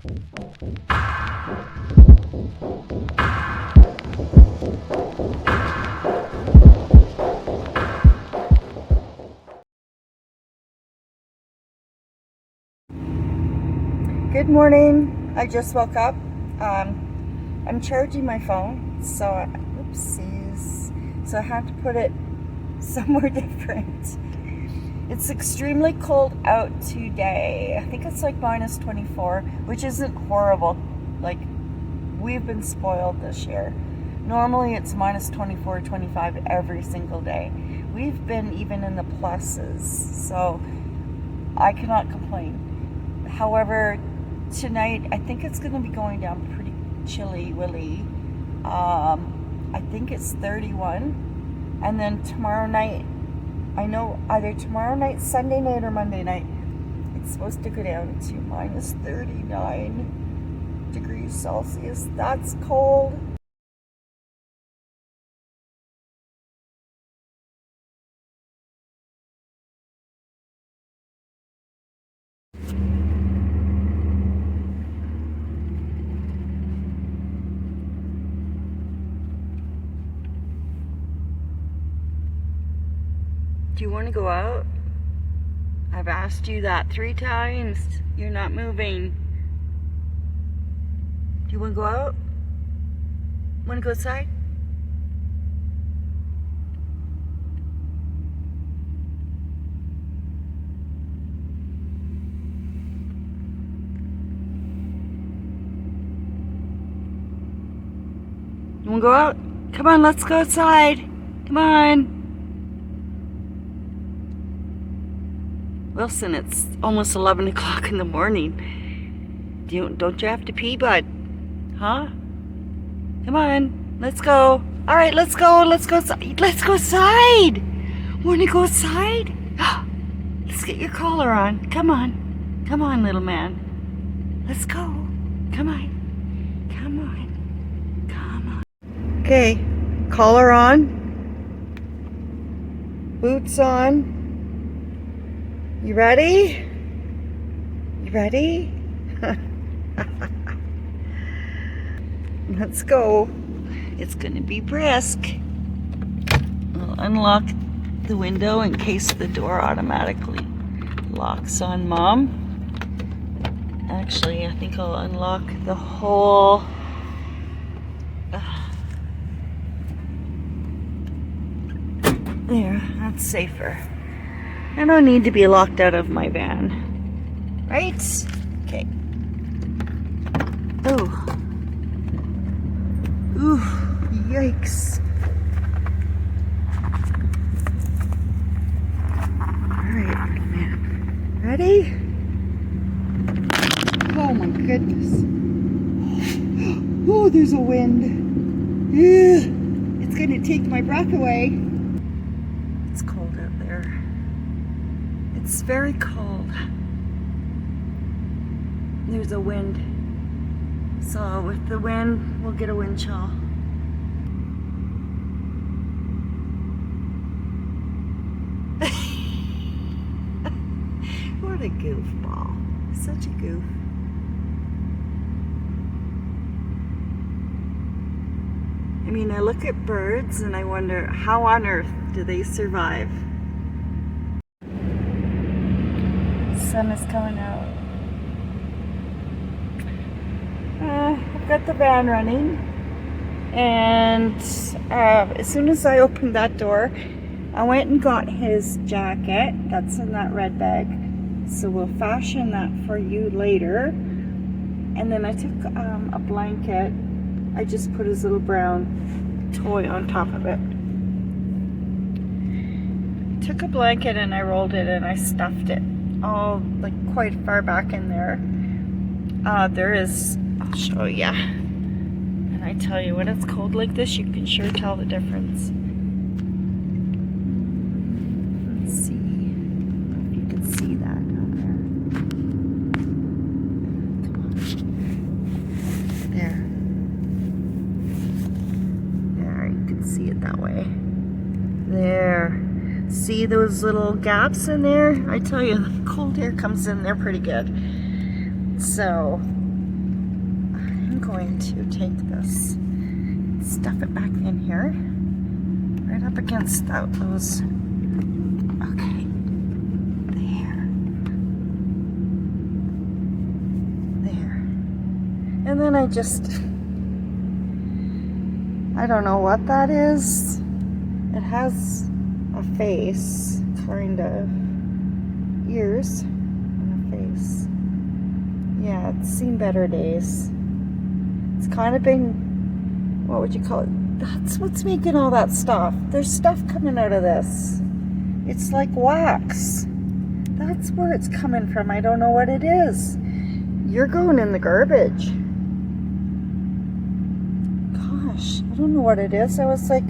Good morning. I just woke up. I'm charging my phone, so oopsies. So I had to put it somewhere different. It's extremely cold out today. I think it's like minus 24, which isn't horrible. Like, we've been spoiled this year. Normally it's minus 24, 25 every single day. We've been even in the pluses, so I cannot complain. However, tonight I think it's going to be going down pretty chilly-willy. I think it's 31, and then tomorrow night, I know either tomorrow night, Sunday night, or Monday night, it's supposed to go down to minus 39 degrees Celsius. That's cold. Do you want to go out? I've asked you that 3 times. You're not moving. Do you want to go out? Want to go outside? You want to go out? Come on, let's go outside. Come on. Wilson, it's almost 11 o'clock in the morning. Don't you have to pee, bud? Huh? Come on, let's go. All right, let's go. Let's go outside. Let's go outside. Want to go outside? Let's get your collar on. Come on. Come on, little man. Let's go. Come on. Come on. Come on. Okay, collar on. Boots on. You ready? You ready? Let's go. It's gonna be brisk. I'll unlock the window in case the door automatically locks on Mom. Actually, I think I'll unlock the whole there, that's safer. I don't need to be locked out of my van. Right? Okay. Oh. Ooh, yikes. Alright, man. Ready? Oh my goodness. Oh, there's a wind. It's gonna take my breath away. It's cold out there. It's very cold. There's a wind. So with the wind, we'll get a wind chill. What a goofball. Such a goof. I mean, I look at birds and I wonder, how on earth do they survive? Sun is coming out. I've got the van running, and as soon as I opened that door, I went and got his jacket. That's in that red bag, so we'll fashion that for you later. And then I took a blanket. I just put his little brown toy on top of it. Took a blanket and I rolled it and I stuffed it all like quite far back in there. There is, I'll show ya. And I tell you, when it's cold like this, you can sure tell the difference. Let's see if you can see that down there. Come on. There, you can see it that way. There. See those little gaps in there? I tell you, the cold air comes in there pretty good. So, I'm going to take this, stuff it back in here, right up against those. Okay, there. And then I don't know what that is. It has a face, kind of, ears, and a face. Yeah, it's seen better days. It's kind of been, what would you call it? That's what's making all that stuff. There's stuff coming out of this. It's like wax. That's where it's coming from. I don't know what it is. You're going in the garbage. Gosh, I don't know what it is. I was like,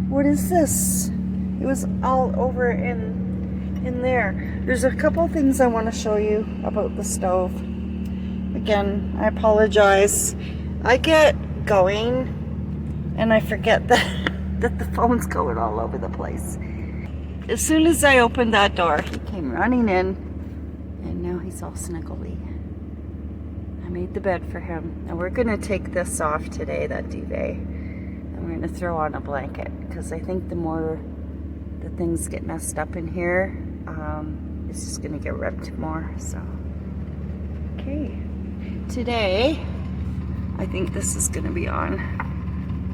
what is this? It was all over in there. There's a couple things I want to show you about the stove. Again, I apologize. I get going and I forget that the phone's going all over the place. As soon as I opened that door, he came running in, and now he's all snuggly. I made the bed for him, and we're gonna take this off today, that duvet, and we're gonna throw on a blanket, because I think the more the things get messed up in here, it's just gonna get ripped more, so. Okay, today, I think this is gonna be on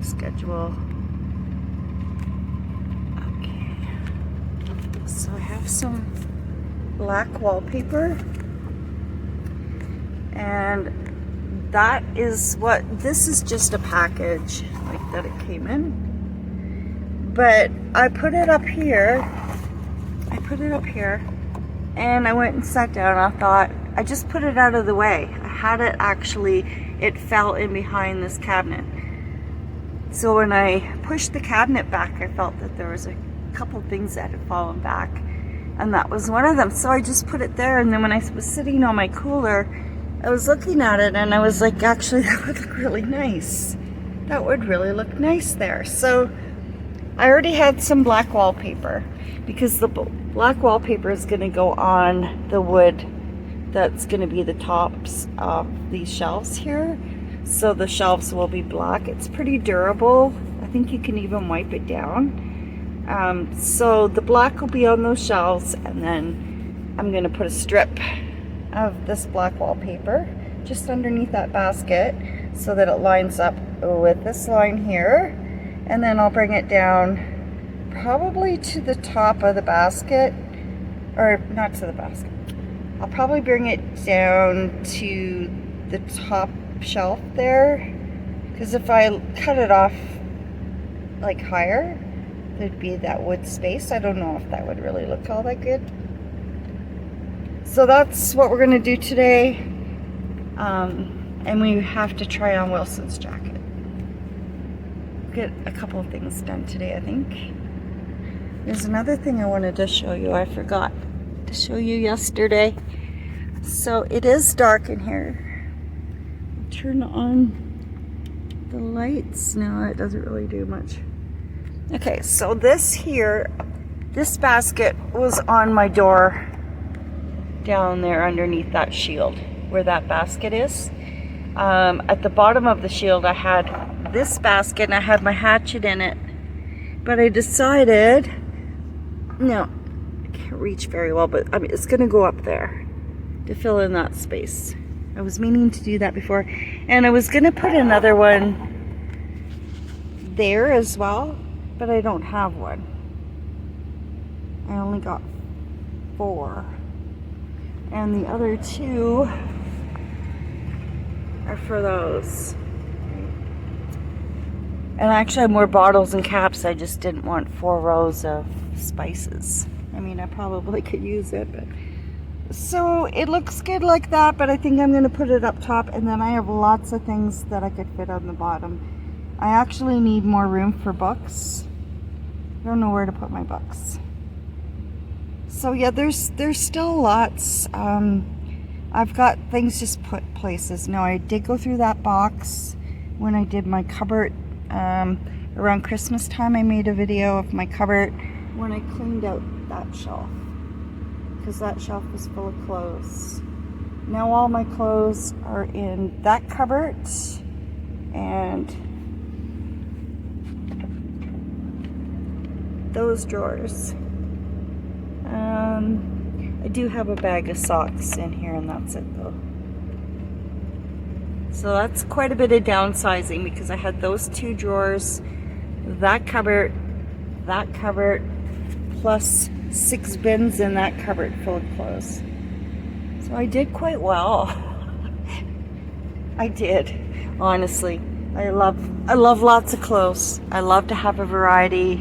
schedule. So I have some black wallpaper, and that is this is just a package like that it came in, but I put it up here, and I went and sat down. I thought, I just put it out of the way. I had it actually, it fell in behind this cabinet. So when I pushed the cabinet back, I felt that there was a couple things that had fallen back, and that was one of them. So I just put it there, and then when I was sitting on my cooler, I was looking at it, and I was like, actually, that would look really nice. That would really look nice there. So I already had some black wallpaper, because the black wallpaper is going to go on the wood that's going to be the tops of these shelves here. So the shelves will be black. It's pretty durable. I think you can even wipe it down. So the black will be on those shelves, and then I'm going to put a strip of this black wallpaper just underneath that basket so that it lines up with this line here, and then I'll bring it down probably to the top of the basket, or not to the basket. I'll probably bring it down to the top shelf there, because if I cut it off like higher, there'd be that wood space. I don't know if that would really look all that good. So that's what we're gonna do today. And we have to try on Wilson's jacket. Get a couple of things done today, I think. There's another thing I wanted to show you. I forgot to show you yesterday. So it is dark in here. Turn on the lights. No, it doesn't really do much. Okay, so this basket was on my door down there underneath that shield, where that basket is. At the bottom of the shield, I had this basket and I had my hatchet in it, but I decided, no, I can't reach very well, but it's gonna go up there to fill in that space. I was meaning to do that before, and I was gonna put another one there as well, but I don't have one. I only got 4. And the other 2 are for those. And I actually have more bottles and caps. I just didn't want 4 rows of spices. I mean, I probably could use it, but... So it looks good like that, but I think I'm gonna put it up top, and then I have lots of things that I could fit on the bottom. I actually need more room for books. I don't know where to put my books. So yeah, there's still lots. I've got things just put places. Now I did go through that box when I did my cupboard around Christmas time. I made a video of my cupboard when I cleaned out that shelf, because that shelf was full of clothes. Now all my clothes are in that cupboard, And those drawers. I do have a bag of socks in here, and that's it though. So that's quite a bit of downsizing, because I had those 2 drawers, that cupboard, plus 6 bins in that cupboard full of clothes. So I did quite well. I did, honestly. I love lots of clothes. I love to have a variety.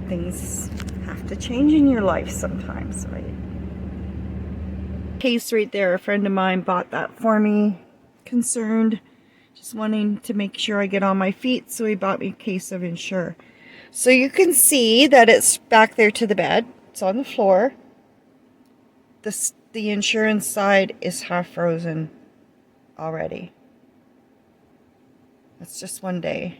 Things have to change in your life sometimes, right? Case right there, a friend of mine bought that for me. Concerned, just wanting to make sure I get on my feet, so he bought me a case of Ensure. So you can see that it's back there to the bed. It's on the floor. The insurance side is half frozen already. That's just one day.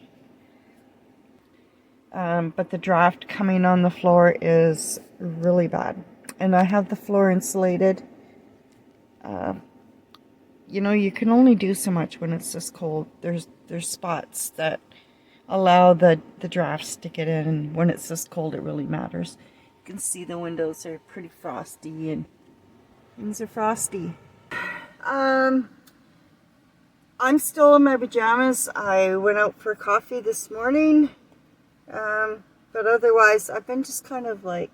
But the draft coming on the floor is really bad. And I have the floor insulated. You know, you can only do so much when it's this cold. There's spots that allow the drafts to get in, and when it's this cold, it really matters. You can see the windows are pretty frosty, and things are frosty. I'm still in my pajamas. I went out for coffee this morning. But otherwise, I've been just kind of like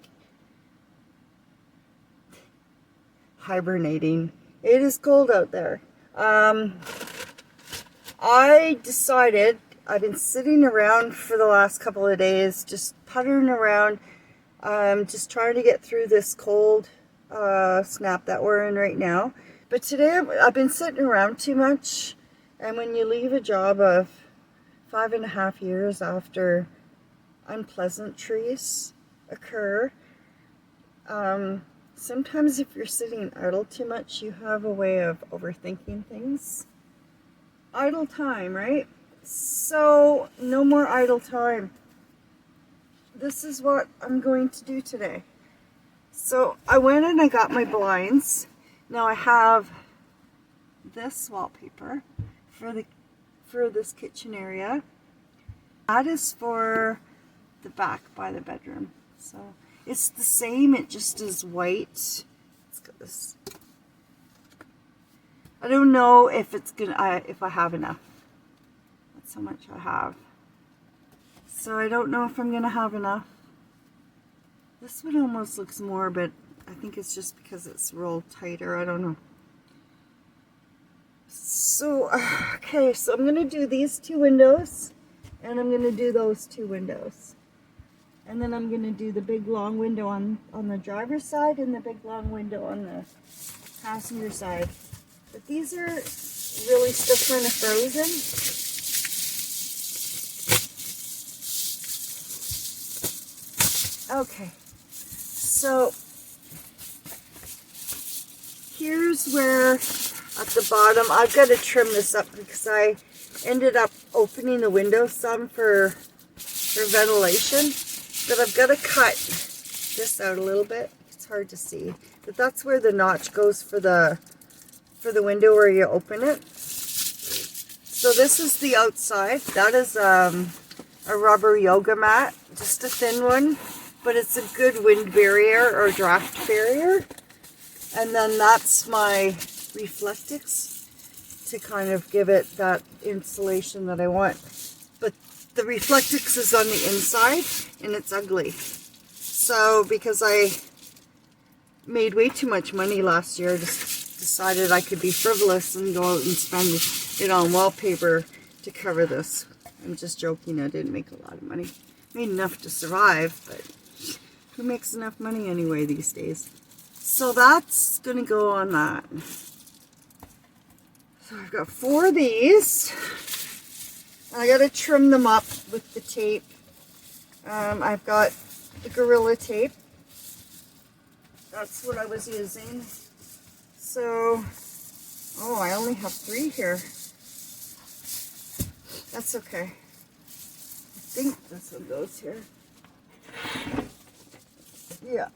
hibernating. It is cold out there. I decided, I've been sitting around for the last couple of days, just puttering around, just trying to get through this cold snap that we're in right now. But today I've been sitting around too much, and when you leave a job of 5.5 years after unpleasantries occur, sometimes if you're sitting idle too much, you have a way of overthinking things. Idle time, right? So no more idle time. This is what I'm going to do today. So I went and I got my blinds. Now I have this wallpaper for this kitchen area. That is for the back by the bedroom. So it's the same, it just is white. It's got this. I don't know if it's gonna if I have enough. That's how much I have. So I don't know if I'm gonna have enough. This one almost looks more, but I think it's just because it's rolled tighter. I don't know. So okay, so I'm gonna do these 2 windows, and I'm gonna do those 2 windows. And then I'm going to do the big long window on the driver's side and the big long window on the passenger side. But these are really still kind of frozen. Okay, so here's where at the bottom, I've got to trim this up because I ended up opening the window some for ventilation. But I've got to cut this out a little bit. It's hard to see, but that's where the notch goes for the window where you open it. So this is the outside. That is a rubber yoga mat, just a thin one, but it's a good wind barrier or draft barrier. And then that's my Reflectix to kind of give it that insulation that I want. But the Reflectix is on the inside, and it's ugly. So because I made way too much money last year, I just decided I could be frivolous and go out and spend it on wallpaper to cover this. I'm just joking, I didn't make a lot of money. Made enough to survive, but who makes enough money anyway these days? So that's gonna go on that. So I've got 4 of these. I gotta trim them up with the tape. I've got the Gorilla tape. That's what I was using. So, oh, I only have 3 here. That's okay. I think this one goes here. Yeah,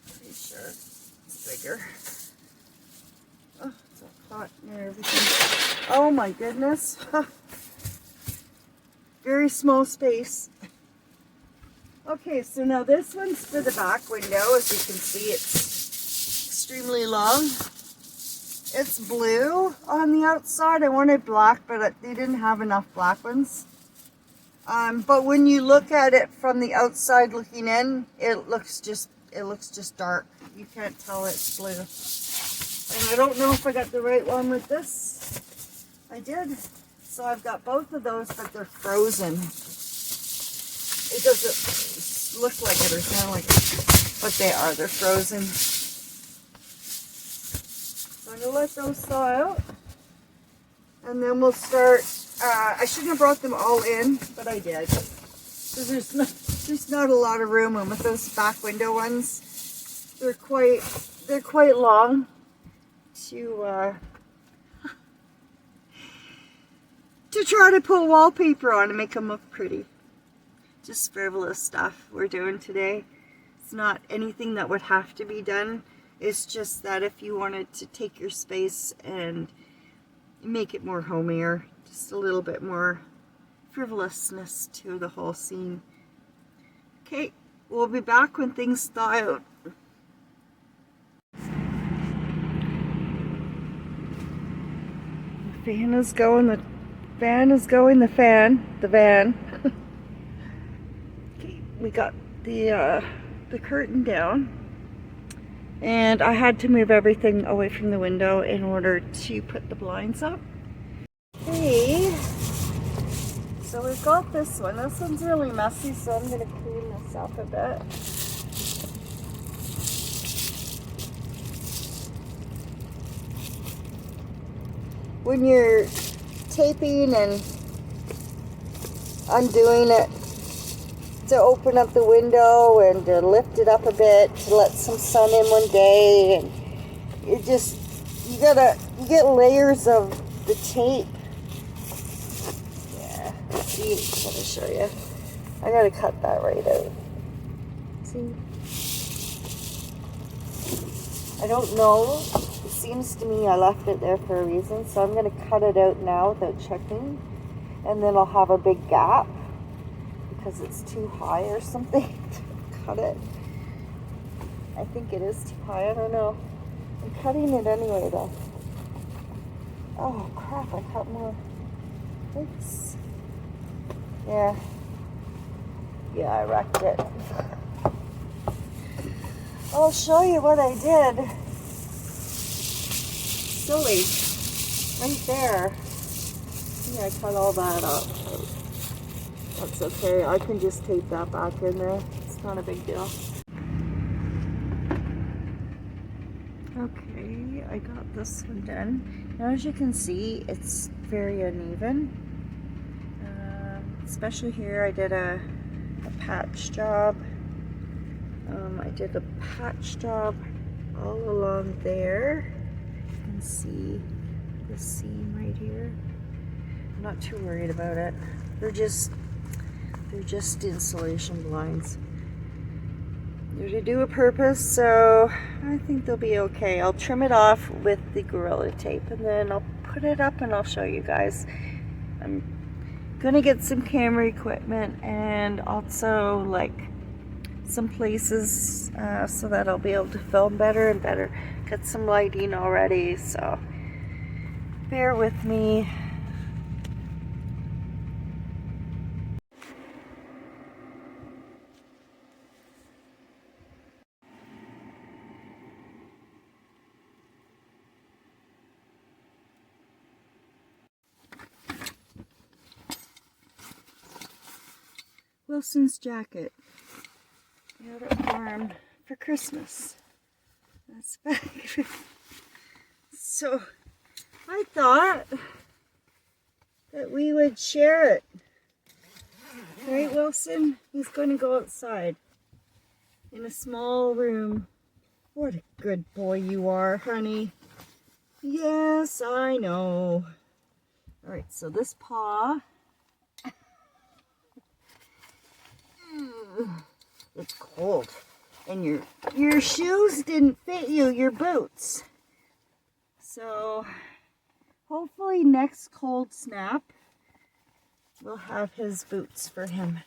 pretty sure it's bigger. Oh, it's all caught near everything. Oh my goodness. Very small space. Okay, so now this one's for the back window. As you can see, it's extremely long. It's blue on the outside. I wanted black, but they didn't have enough black ones. But when you look at it from the outside looking in, it looks just dark. You can't tell it's blue. And I don't know if I got the right one with this. I did. So I've got both of those, but they're frozen. It doesn't look like it or sound like it, but they are. They're frozen. So I'm going to let those thaw out. And then we'll start. I shouldn't have brought them all in, but I did. Because there's not a lot of room. And with those back window ones, they're quite long to try to put wallpaper on and make them look pretty. Just frivolous stuff we're doing today. It's not anything that would have to be done. It's just that if you wanted to take your space and make it more homier, just a little bit more frivolousness to the whole scene. Okay, we'll be back when things thaw out. The fan is going, the van. Okay, we got the curtain down, and I had to move everything away from the window in order to put the blinds up. Okay, so we've got this one. This one's really messy, so I'm going to clean this up a bit. When you're taping and undoing it to open up the window and to lift it up a bit to let some sun in one day, and you get layers of the tape. Yeah, see, let me show you. I gotta cut that right out. See? I don't know. It seems to me I left it there for a reason, so I'm going to cut it out now without checking, and then I'll have a big gap because it's too high or something to cut it. I think it is too high, I don't know. I'm cutting it anyway though. Oh crap, I cut more. Oops. Yeah, I wrecked it. I'll show you what I did. Silly. Right there. Yeah, I cut all that up. That's okay. I can just tape that back in there. It's not a big deal. Okay, I got this one done. Now as you can see, it's very uneven. Especially here, I did a patch job. I did a patch job all along there. You can see the seam right here. I'm not too worried about it. They're just insulation blinds. They're to do a purpose, so I think they'll be okay. I'll trim it off with the Gorilla Tape, and then I'll put it up and I'll show you guys. I'm gonna get some camera equipment and also like some places so that I'll be able to film better and better. Get some lighting already, so bear with me. Wilson's jacket. Got it warm for Christmas. That's back. So I thought that we would share it. Right, Wilson? He's going to go outside in a small room. What a good boy you are, honey. Yes, I know. All right, so this paw. It's cold, and your shoes didn't fit you, your boots. So Hopefully next cold snap, we'll have his boots for him.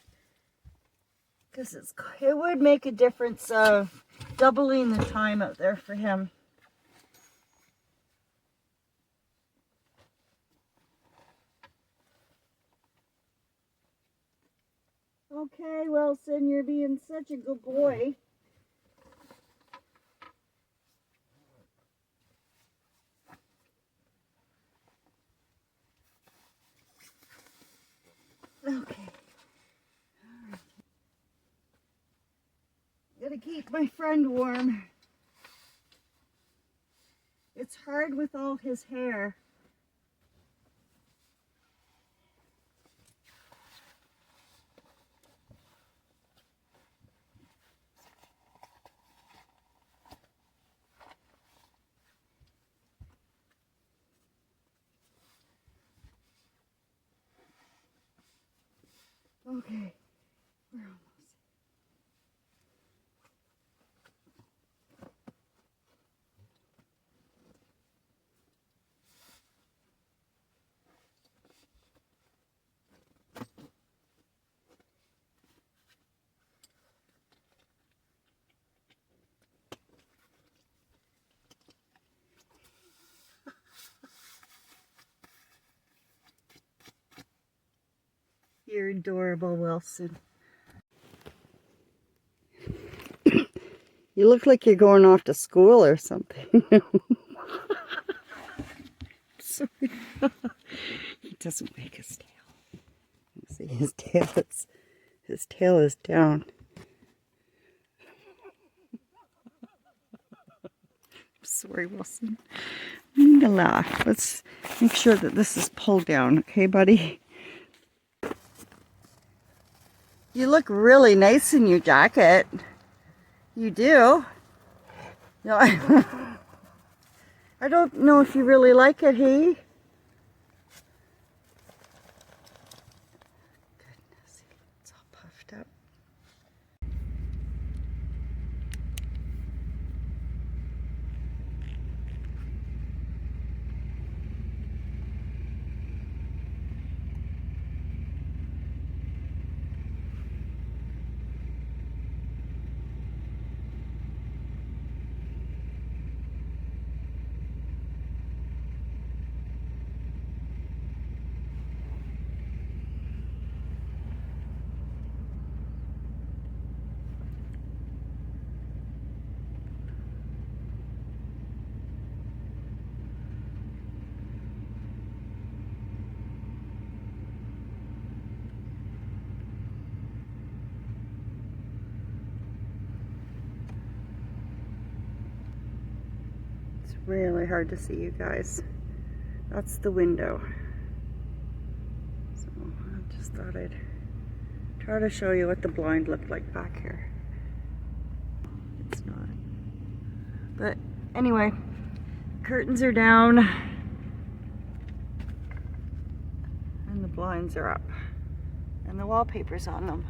Because it would make a difference of doubling the time out there for him. Okay, Wilson, you're being such a good boy. Okay. Gotta keep my friend warm. It's hard with all his hair. Okay, we're almost. You're adorable, Wilson. You look like you're going off to school or something. Sorry. He doesn't wag his tail. You see, his tail is down. Sorry, Wilson. I need to laugh. Let's make sure that this is pulled down, okay, buddy? You look really nice in your jacket. You do. No, I don't know if you really like it, hey? Goodness, it's all puffed up. Really hard to see, you guys. That's the window. So I just thought I'd try to show you what the blind looked like back here. It's not. But anyway, curtains are down and the blinds are up and the wallpaper's on them.